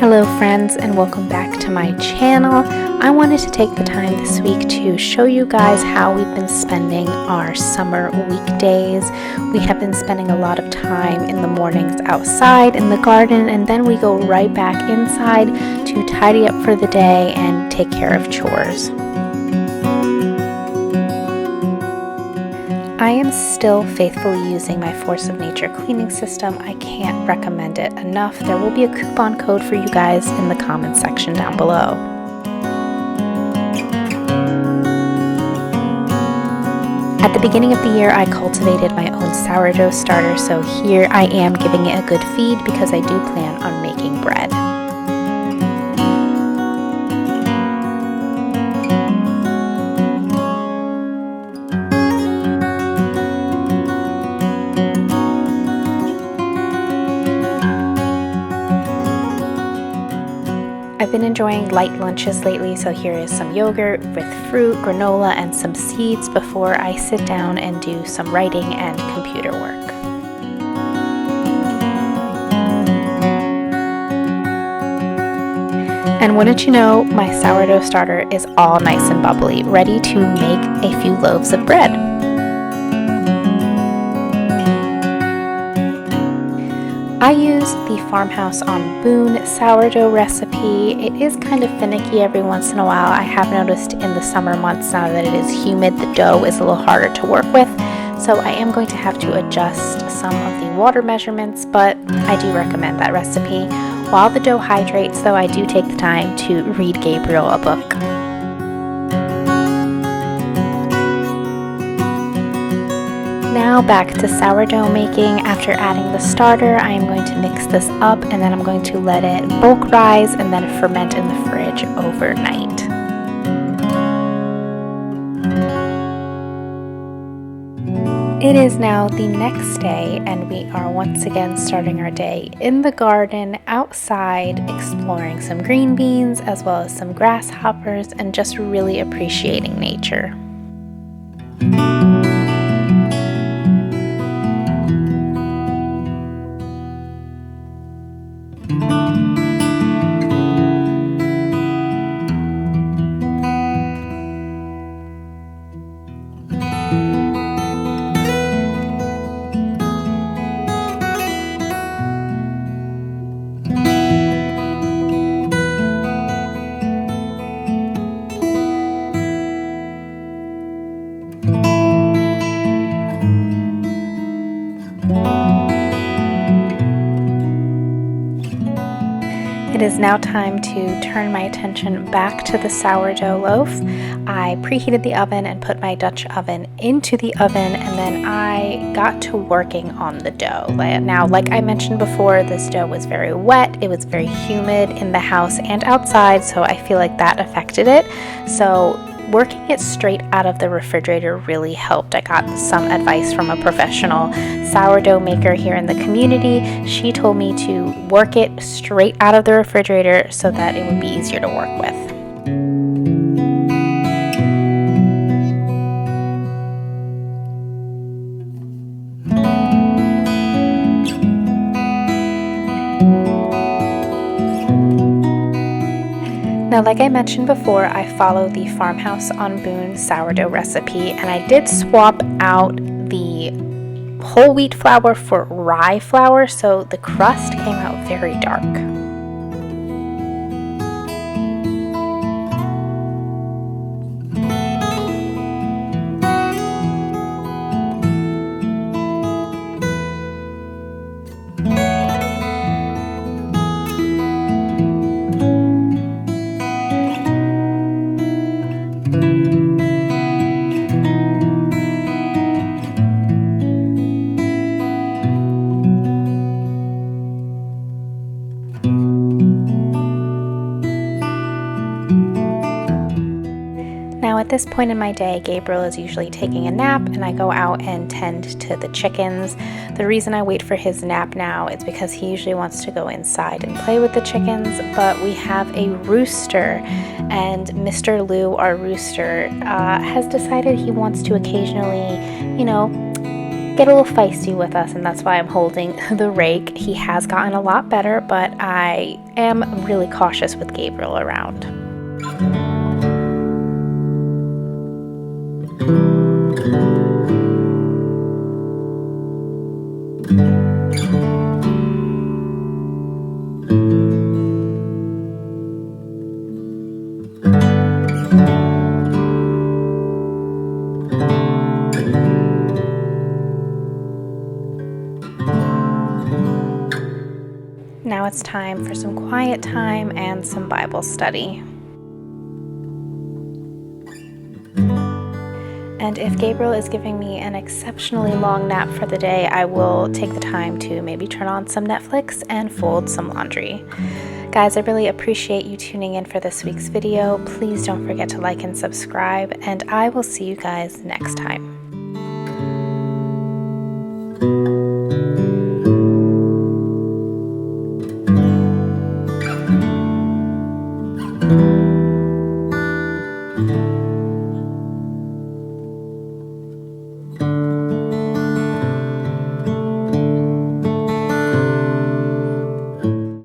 Hello friends, and welcome back to my channel. I wanted to take the time this week to show you guys how we've been spending our summer weekdays. We have been spending a lot of time in the mornings outside in the garden, and then we go right back inside to tidy up for the day and take care of chores. I am still faithfully using my Force of Nature cleaning system. I can't recommend it enough. There will be a coupon code for you guys in the comments section down below. At the beginning of the year, I cultivated my own sourdough starter, so here I am giving it a good feed because I do plan on making bread. I've been enjoying light lunches lately, so here is some yogurt with fruit, granola, and some seeds before I sit down and do some writing and computer work. And wouldn't you know, my sourdough starter is all nice and bubbly, ready to make a few loaves of bread. I use the Farmhouse on Boone sourdough recipe. It is kind of finicky every once in a while. I have noticed in the summer months, now that it is humid, the dough is a little harder to work with. So I am going to have to adjust some of the water measurements, but I do recommend that recipe. While the dough hydrates, though, I do take the time to read Gabriel a book. Now back to sourdough making. After adding the starter, I am going to mix this up and then I'm going to let it bulk rise and then ferment in the fridge overnight. It is now the next day and we are once again starting our day in the garden, outside, exploring some green beans as well as some grasshoppers and just really appreciating nature. It is now time to turn my attention back to the sourdough loaf. I preheated the oven and put my Dutch oven into the oven, and then I got to working on the dough. Now, like I mentioned before, this dough was very wet. It was very humid in the house and outside, so I feel like that affected it. So working it straight out of the refrigerator really helped. I got some advice from a professional sourdough maker here in the community. She told me to work it straight out of the refrigerator so that it would be easier to work with. Now, like I mentioned before, I follow the Farmhouse on Boone sourdough recipe, and I did swap out the whole wheat flour for rye flour, so the crust came out very dark. Now at this point in my day, Gabriel is usually taking a nap and I go out and tend to the chickens. The reason I wait for his nap now is because he usually wants to go inside and play with the chickens, but we have a rooster, and Mr. Lou, our rooster, has decided he wants to occasionally, get a little feisty with us, and that's why I'm holding the rake. He has gotten a lot better, but I am really cautious with Gabriel around. Now it's time for some quiet time and some Bible study. And if Gabriel is giving me an exceptionally long nap for the day, I will take the time to maybe turn on some Netflix and fold some laundry. Guys, I really appreciate you tuning in for this week's video. Please don't forget to like and subscribe, and I will see you guys next time.